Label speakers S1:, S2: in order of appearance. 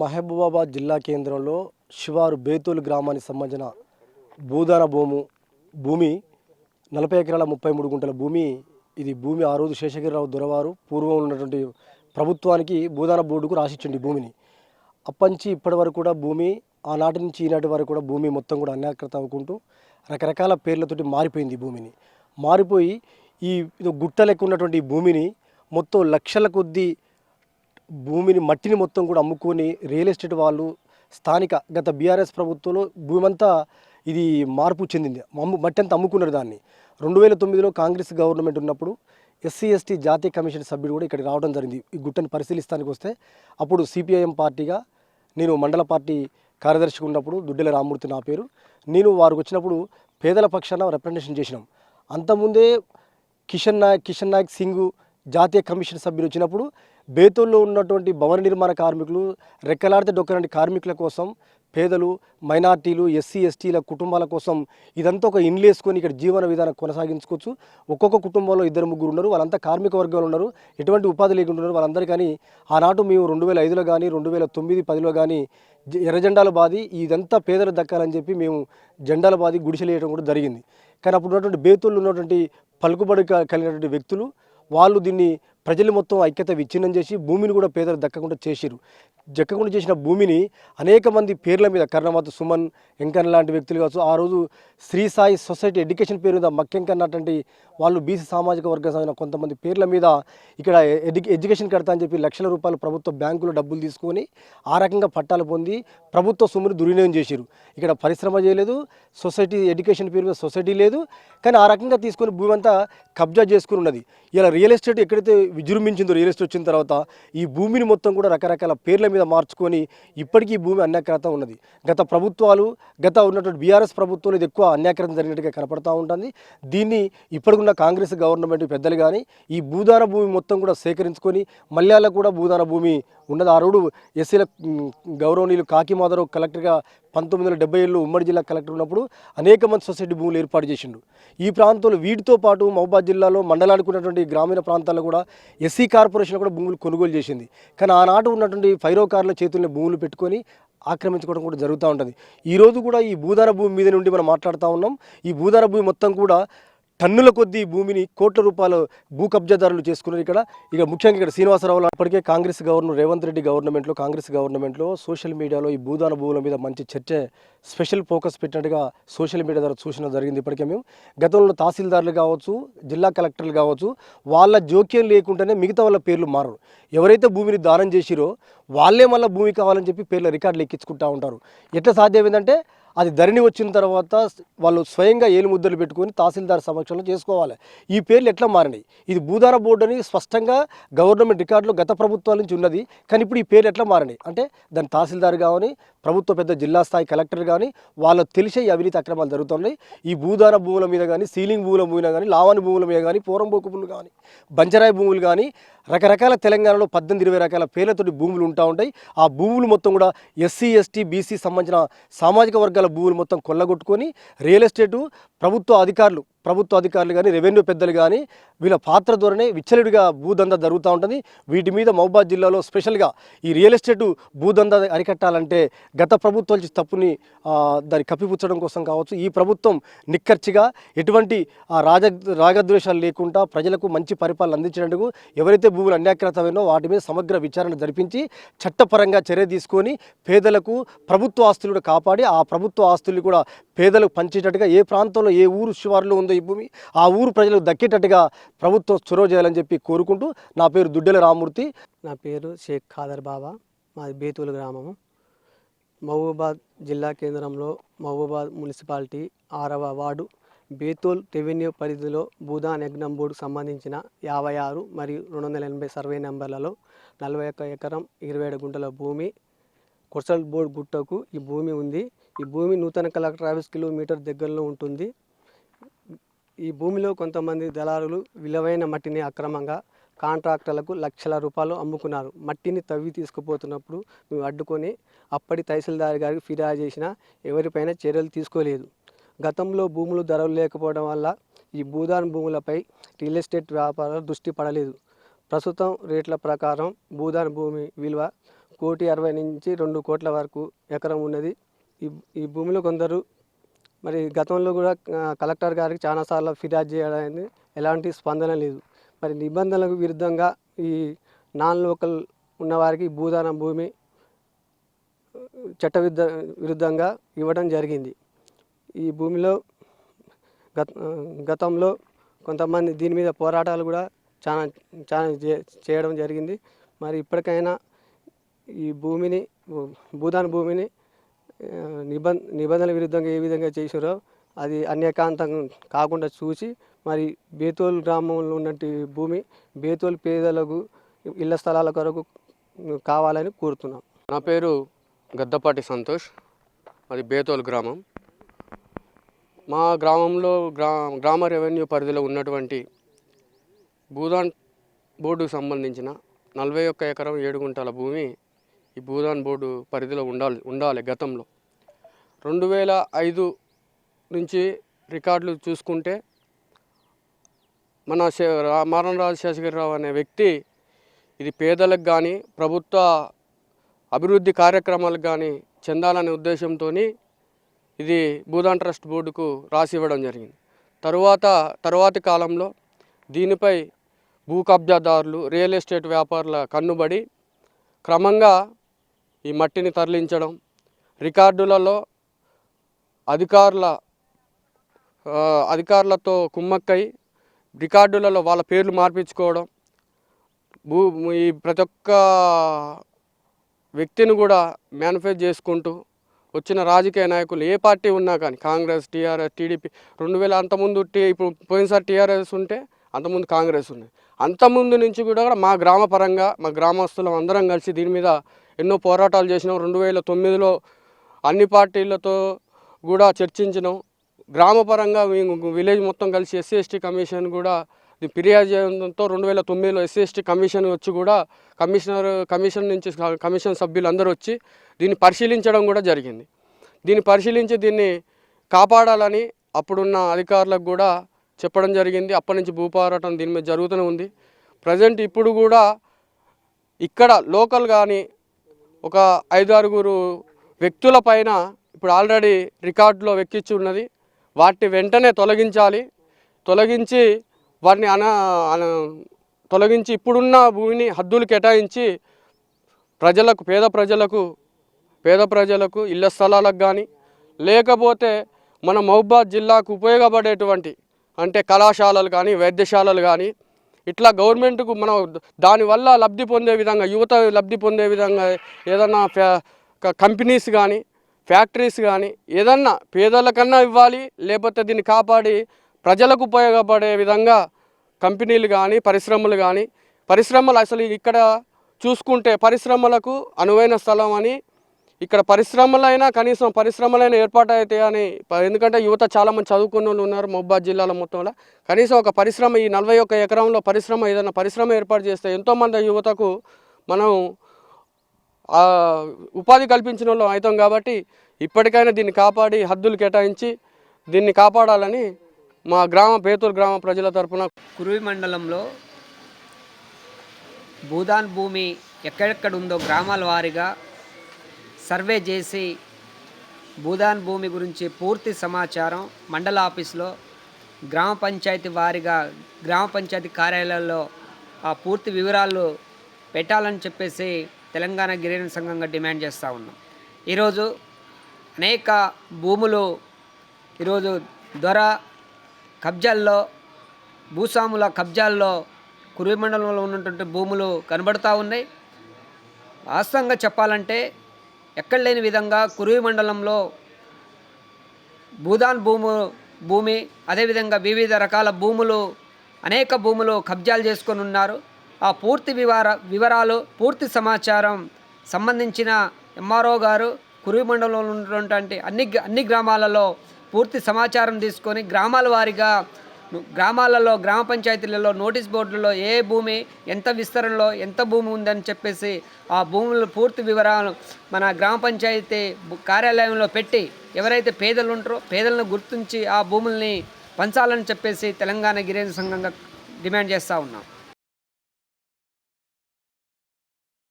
S1: మహబూబాబాద్ జిల్లా కేంద్రంలో శివారు బేతూలు గ్రామానికి సంబంధించిన భూదాన భూమి 40 ఎకరాల 33 గుంటల భూమి. ఇది భూమి ఆ రోజు శేషగిరిరావు దొరవారు పూర్వం ఉన్నటువంటి ప్రభుత్వానికి భూదాన బోర్డుకు రాసిచ్చింది భూమిని. అప్పంచి ఇప్పటి వరకు కూడా భూమి ఆనాటి నుంచి ఈనాటి వరకు కూడా భూమి మొత్తం కూడా అన్యాకృత అవ్వుకుంటూ రకరకాల పేర్లతోటి మారిపోయింది. భూమిని మారిపోయి ఈ గుట్ట లెక్క ఉన్నటువంటి భూమిని మొత్తం లక్షల కొద్దీ భూమిని మట్టిని మొత్తం కూడా అమ్ముకొని రియల్ ఎస్టేట్ వాళ్ళు స్థానిక గత బీఆర్ఎస్ ప్రభుత్వంలో భూమి అంతా ఇది మార్పు చెందింది. మట్టి అంతా అమ్ముకున్నారు. దాన్ని 2009లో కాంగ్రెస్ గవర్నమెంట్ ఉన్నప్పుడు ఎస్సీ ఎస్టీ జాతీయ కమిషన్ సభ్యుడు కూడా ఇక్కడికి రావడం జరిగింది. ఈ గుట్టను పరిశీలిస్తానికి వస్తే అప్పుడు సిపిఐఎం పార్టీగా నేను మండల పార్టీ కార్యదర్శిగా ఉన్నప్పుడు దుడ్డెల రామూర్తి నా పేరు. నేను వారికి వచ్చినప్పుడు పేదల పక్షాన రిప్రజెంటేషన్ చేసినాం. అంతకుముందే కిషన్ నాయక్ సింగ్ జాతీయ కమిషన్ సభ్యులు వచ్చినప్పుడు బేతూల్లో ఉన్నటువంటి భవన నిర్మాణ కార్మికులు, రెక్కలాడితే డొక్కలాంటి కార్మికుల కోసం, పేదలు, మైనార్టీలు, ఎస్సీ ఎస్టీల కుటుంబాల కోసం ఇదంతా ఒక ఇండ్లు వేసుకొని ఇక్కడ జీవన విధానం కొనసాగించుకోవచ్చు. ఒక్కొక్క కుటుంబంలో 2-3 ఉన్నారు. వాళ్ళంతా కార్మిక వర్గాలు ఉన్నారు. ఎటువంటి ఉపాధి లేకుండా ఉన్నారు. వాళ్ళందరూ కానీ ఆనాటు మేము 2005లో కానీ 2009-10లో కానీ ఎర్ర జెండాలు బాది ఇదంతా పేదలు దక్కాలని చెప్పి మేము జెండాలు బాది గుడిసెలు వేయడం కూడా జరిగింది. కానీ అప్పుడు ఉన్నటువంటి బేతూళ్ళు ఉన్నటువంటి పలుకుబడి కలిగినటువంటి వ్యక్తులు వాళ్ళు దీన్ని ప్రజలు మొత్తం ఐక్యత విచ్ఛిన్నం చేసి భూమిని కూడా పేదలు దక్కకుండా చేసిన భూమిని అనేక మంది పేర్ల మీద కర్ణమాత సుమన్ వెంకన్న లాంటి వ్యక్తులు కావచ్చు. ఆ రోజు శ్రీ సాయి సొసైటీ ఎడ్యుకేషన్ పేరు మీద మక్కెంకన్న అటువంటి వాళ్ళు బీసీ సామాజిక వర్గం సాగిన కొంతమంది పేర్ల మీద ఇక్కడ ఎడ్యుకేషన్ కడతా అని చెప్పి లక్షల రూపాయలు ప్రభుత్వ బ్యాంకులో డబ్బులు తీసుకొని ఆ రకంగా పట్టాలు పొంది ప్రభుత్వ సొమ్ముని దుర్వినియోగం చేశారు. ఇక్కడ పరిశ్రమ చేయలేదు, సొసైటీ ఎడ్యుకేషన్ పేరు మీద సొసైటీ లేదు. కానీ ఆ రకంగా తీసుకొని భూమి అంతా కబ్జా చేసుకుని ఉన్నది. ఇలా రియల్ ఎస్టేట్ ఎక్కడైతే విజృంభించిందో రియల్ ఎస్టేట్ వచ్చిన తర్వాత ఈ భూమిని మొత్తం కూడా రకరకాల పేర్ల మీద మార్చుకొని ఇప్పటికీ ఈ భూమి అన్యాక్రాంతం ఉన్నది. గత ఉన్నటువంటి బీఆర్ఎస్ ప్రభుత్వంలో ఇది ఎక్కువ అన్యాక్రాంతం జరిగినట్టుగా కనపడతా ఉంటుంది. దీన్ని ఇప్పటికున్న కాంగ్రెస్ గవర్నమెంట్ పెద్దలు కానీ ఈ భూదాన భూమి మొత్తం కూడా సేకరించుకొని మల్యాల కూడా భూదాన భూమి ఉన్నది. ఆ రోడ్డు ఎస్సీల గౌరవనీయులు కాకి మాధవరావు కలెక్టర్గా 1970లో ఉమ్మడి జిల్లా కలెక్టర్ ఉన్నప్పుడు అనేక మంది సొసైటీ భూములు ఏర్పాటు చేసిండు. ఈ ప్రాంతంలో వీటితో పాటు మహబూబాబాద్ జిల్లాలో మండలానికి ఉన్నటువంటి గ్రామీణ ప్రాంతాల్లో కూడా ఎస్సీ కార్పొరేషన్ కూడా భూములు కొనుగోలు చేసింది. కానీ ఆనాడు ఉన్నటువంటి ఫైరోకారుల చేతుల్లో భూములు పెట్టుకొని ఆక్రమించుకోవడం కూడా జరుగుతూ ఉంటుంది. ఈరోజు కూడా ఈ భూదాన భూమి మీద నుండి మనం మాట్లాడుతూ ఉన్నాం. ఈ భూదాన భూమి మొత్తం కూడా టన్నుల కొద్దీ భూమిని కోట్ల రూపాయలు భూ కబ్జాదారులు చేసుకున్నారు. ఇక ముఖ్యంగా ఇక్కడ శ్రీనివాసరావు అప్పటికే కాంగ్రెస్ గవర్నర్ రేవంత్ రెడ్డి కాంగ్రెస్ గవర్నమెంట్లో సోషల్ మీడియాలో ఈ భూదాన భూముల మీద మంచి చర్చ స్పెషల్ ఫోకస్ పెట్టినట్టుగా సోషల్ మీడియా ద్వారా సూచన జరిగింది. ఇప్పటికే మేము గతంలో తహసీల్దారులు కావచ్చు, జిల్లా కలెక్టర్లు కావచ్చు, వాళ్ళ జోక్యం లేకుండానే మిగతా వాళ్ళ పేర్లు మారరు. ఎవరైతే భూమిని దానం చేసిరో వాళ్ళే మళ్ళీ భూమి కావాలని చెప్పి పేర్ల రికార్డులు ఎక్కించుకుంటూ ఉంటారు. ఎట్లా సాధ్యమైందంటే అది ధరణి వచ్చిన తర్వాత వాళ్ళు స్వయంగా ఏలు ముద్దలు పెట్టుకొని తహసీల్దార్ సమక్షంలో చేసుకోవాలి. ఈ పేర్లు ఎట్లా మారినాయి? ఇది భూదాన బోర్డు అని స్పష్టంగా గవర్నమెంట్ రికార్డులో గత ప్రభుత్వాల నుంచి ఉన్నది. కానీ ఇప్పుడు ఈ పేర్లు ఎట్లా మారినాయి అంటే దాని తహసీల్దార్ కానీ ప్రభుత్వ పెద్ద జిల్లా స్థాయి కలెక్టర్ కానీ వాళ్ళకు తెలిసే ఈ అవినీతి అక్రమాలు జరుగుతున్నాయి. ఈ భూదాన భూముల మీద కానీ, సీలింగ్ భూముల మీద కానీ, లావణి భూముల మీద కానీ, పోరంబోకు భూములు కానీ, బంజరాయి భూములు కానీ రకరకాల తెలంగాణలో 18-20 రకాల పేర్లతోటి భూములు ఉంటాయి. ఆ భూములు మొత్తం కూడా ఎస్సీ ఎస్టీ బీసీ సంబంధించిన సామాజిక వర్గాల భూములు మొత్తం కొల్లగొట్టుకొని రియల్ ఎస్టేటు ప్రభుత్వ అధికారులు కానీ రెవెన్యూ పెద్దలు కానీ వీళ్ళ పాత్ర ద్వారానే విచ్చలవిడిగా భూదందా జరుగుతూ ఉంటుంది. వీటి మీద మహబూబాబాద్ జిల్లాలో స్పెషల్గా ఈ రియల్ ఎస్టేటు భూదందా అరికట్టాలంటే గత ప్రభుత్వాల తప్పుని దాన్ని కప్పిపుచ్చడం కోసం కావచ్చు, ఈ ప్రభుత్వం నిక్కర్చిగా ఎటువంటి రాగద్వేషాలు లేకుండా ప్రజలకు మంచి పరిపాలన అందించినందుకు ఎవరైతే భూములు అన్యాక్రాంతమైనో వాటి మీద సమగ్ర విచారణ జరిపించి చట్టపరంగా చర్య తీసుకొని పేదలకు ప్రభుత్వ ఆస్తులు కూడా కాపాడి ఆ ప్రభుత్వ ఆస్తులు కూడా పేదలకు పంచేటట్టుగా ఏ ప్రాంతంలో ఏ ఊరు శివారులో ఉందో ఈ భూమి ఆ ఊరు ప్రజలకు దక్కేటట్టుగా ప్రభుత్వం చొరవ చేయాలని చెప్పి కోరుకుంటూ నా పేరు దుడ్డెల రామూర్తి.
S2: నా పేరు షేక్ ఖాదర్ బాబా. మాది బేతూలు గ్రామము. మహబూబాబాద్ జిల్లా కేంద్రంలో మహబూబాబాద్ మున్సిపాలిటీ 6వ వార్డు బేతూల్ రెవెన్యూ పరిధిలో భూదాన్ యజ్ఞం బోర్డుకు సంబంధించిన 56 మరియు 280 సర్వే నెంబర్లలో 41 ఎకరం 27 గుంటల భూమి కొర్సల్ బోర్డు గుట్టకు ఈ భూమి ఉంది. ఈ భూమి నూతన కలెక్టర్ ఆఫీస్ కిలోమీటర్ దగ్గరలో ఉంటుంది. ఈ భూమిలో కొంతమంది దళారులు విలువైన మట్టిని అక్రమంగా కాంట్రాక్టర్లకు లక్షల రూపాయలు అమ్ముకున్నారు. మట్టిని తవ్వి తీసుకుపోతున్నప్పుడు మేము అడ్డుకొని అప్పటి తహసీల్దార్ గారికి ఫిర్యాదు చేసినా ఎవరిపైన చర్యలు తీసుకోలేదు. గతంలో భూములు ధరలు లేకపోవడం వల్ల ఈ భూదాన్ భూములపై రియల్ ఎస్టేట్ వ్యాపారాలు దృష్టి పడలేదు. ప్రస్తుతం రేట్ల ప్రకారం భూదాన్ భూమి విలువ 1,60,00,000 నుంచి 2 కోట్ల వరకు ఎకరం ఉన్నది. ఈ ఈ భూమిలో కొందరు మరి గతంలో కూడా కలెక్టర్ గారికి చాలాసార్లు ఫిర్యాదు చేయడానికి ఎలాంటి స్పందన లేదు. మరి నిబంధనలకు విరుద్ధంగా ఈ నాన్ లోకల్ ఉన్నవారికి భూదానం భూమి విరుద్ధంగా ఇవ్వడం జరిగింది. ఈ భూమిలో గతంలో కొంతమంది దీని మీద పోరాటాలు కూడా చాలా చేయడం జరిగింది. మరి ఇప్పటికైనా ఈ భూమిని భూదాన భూమిని నిబంధనల విరుద్ధంగా ఏ విధంగా చేశారో అది అన్యకాంతం కాకుండా చూసి మరి బేతోల్ గ్రామంలో ఉన్నట్టు భూమి బేతోల్ పేదలకు ఇళ్ల స్థలాల కొరకు కావాలని కోరుతున్నాం.
S3: నా పేరు గద్దపాటి సంతోష్, అది బేతోల్ గ్రామం. మా గ్రామంలో గ్రామ రెవెన్యూ పరిధిలో ఉన్నటువంటి భూదాన్ బోర్డుకు సంబంధించిన 41 ఎకరం 7 గుంటల భూమి ఈ భూదాన్ బోర్డు పరిధిలో ఉండాలి. గతంలో 2005 నుంచి రికార్డులు చూసుకుంటే మన మారణరాజు శేషగిరిరావు అనే వ్యక్తి ఇది పేదలకు కానీ ప్రభుత్వ అభివృద్ధి కార్యక్రమాలకు కానీ చెందాలనే ఉద్దేశంతో ఇది భూదాన్ ట్రస్ట్ బోర్డుకు రాసి ఇవ్వడం జరిగింది. తరువాతి కాలంలో దీనిపై భూ కబ్జాదారులు రియల్ ఎస్టేట్ వ్యాపారుల కన్నుబడి క్రమంగా ఈ మట్టిని తరలించడం, రికార్డులలో అధికారులతో కుమ్మక్కై రికార్డులలో వాళ్ళ పేర్లు మార్పించుకోవడం, ఈ ప్రతి ఒక్క వ్యక్తిని కూడా మేనిఫెస్ట్ చేసుకుంటూ వచ్చిన రాజకీయ నాయకులు ఏ పార్టీ ఉన్నా కానీ కాంగ్రెస్, టీఆర్ఎస్, టీడీపీ 2000 అంతకుముందు ఇప్పుడు పోయినసారి టీఆర్ఎస్ ఉంటే అంతకుముందు కాంగ్రెస్ ఉంది. అంతకుముందు నుంచి కూడా మా గ్రామ పరంగా మా గ్రామస్తులం అందరం కలిసి దీని మీద ఎన్నో పోరాటాలు చేసినాం. 2009లో అన్ని పార్టీలతో కూడా చర్చించినాం. గ్రామ పరంగా విలేజ్ మొత్తం కలిసి ఎస్సీ ఎస్టీ కమిషన్ కూడా ఫిర్యాదు చేయడంతో 2009లో ఎస్సీ ఎస్టీ కమిషన్ వచ్చి కూడా కమిషన్ నుంచి కమిషన్ సభ్యులు అందరూ వచ్చి దీన్ని పరిశీలించడం కూడా జరిగింది. దీన్ని పరిశీలించి దీన్ని కాపాడాలని అప్పుడున్న అధికారులకు కూడా చెప్పడం జరిగింది. అప్పటి నుంచి భూపోరాటం దీని మీద జరుగుతూనే ఉంది. ప్రజెంట్ ఇప్పుడు కూడా ఇక్కడ లోకల్ కానీ ఒక 5-6 వ్యక్తుల పైన ఇప్పుడు ఆల్రెడీ రికార్డులో వెక్కించి ఉన్నది. వాటిని వెంటనే తొలగించి వాటిని తొలగించి ఇప్పుడున్న భూమిని హద్దులు కేటాయించి పేద ప్రజలకు ఇళ్ల స్థలాలకు కానీ లేకపోతే మన మహబూబాద్ జిల్లాకు ఉపయోగపడేటువంటి అంటే కళాశాలలు కానీ వైద్యశాలలు కానీ ఇట్లా గవర్నమెంట్కు మనం దానివల్ల లబ్ధి పొందే విధంగా యువత లబ్ధి పొందే విధంగా ఏదన్నా కంపెనీస్ కానీ ఫ్యాక్టరీస్ కానీ ఏదన్నా పేదలకన్నా ఇవ్వాలి, లేకపోతే దీన్ని కాపాడి ప్రజలకు ఉపయోగపడే విధంగా కంపెనీలు కానీ పరిశ్రమలు అసలు ఇక్కడ చూసుకుంటే పరిశ్రమలకు అనువైన స్థలం అని ఇక్కడ కనీసం పరిశ్రమలైనా ఏర్పాటైతే అని, ఎందుకంటే యువత చాలామంది చదువుకున్న వాళ్ళు ఉన్నారు మహబూబాద్ జిల్లాలో మొత్తంలో. కనీసం ఒక పరిశ్రమ ఈ 41 ఎకరంలో ఏదైనా పరిశ్రమ ఏర్పాటు చేస్తే ఎంతోమంది యువతకు మనం ఉపాధి కల్పించిన వాళ్ళం అవుతాం. కాబట్టి ఇప్పటికైనా దీన్ని కాపాడి హద్దులు కేటాయించి దీన్ని కాపాడాలని మా బేతూరు గ్రామ ప్రజల తరపున
S4: కురువి మండలంలో భూదాన్ భూమి ఎక్కడెక్కడ ఉందో గ్రామాల వారీగా సర్వే చేసి భూదాన్ భూమి గురించి పూర్తి సమాచారం మండల ఆఫీసులో గ్రామ పంచాయతీ వారీగా గ్రామ పంచాయతీ కార్యాలయాల్లో ఆ పూర్తి వివరాలు పెట్టాలని చెప్పేసి తెలంగాణ గిరిజన సంఘంగా డిమాండ్ చేస్తూ ఉన్నాం. ఈరోజు అనేక భూములు ఈరోజు కబ్జాల్లో భూస్వాముల కబ్జాల్లో కురువి మండలంలో ఉన్నటువంటి భూములు కనబడుతూ ఉన్నాయి. వాస్తవంగా చెప్పాలంటే ఎక్కడ లేని విధంగా కురువి మండలంలో భూదాన్ భూమి అదేవిధంగా వివిధ రకాల అనేక భూములు కబ్జాలు చేసుకొని ఉన్నారు. ఆ పూర్తి వివరాలు పూర్తి సమాచారం సంబంధించిన ఎంఆర్ఓ గారు కురువి మండలంలో ఉన్నటువంటి అన్ని గ్రామాలలో పూర్తి సమాచారం తీసుకొని గ్రామాల వారీగా గ్రామాలలో గ్రామ పంచాయతీలలో నోటీస్ బోర్డులలో ఏ భూమి ఎంత విస్తరణలో ఎంత భూమి ఉందని చెప్పేసి ఆ భూముల పూర్తి వివరాలు మన గ్రామ పంచాయతీ కార్యాలయంలో పెట్టి ఎవరైతే పేదలు ఉంటారో పేదలను గుర్తించి ఆ భూముల్ని పంచాలని చెప్పేసి తెలంగాణ గిరిజన సంఘంగా డిమాండ్ చేస్తూ ఉన్నాం.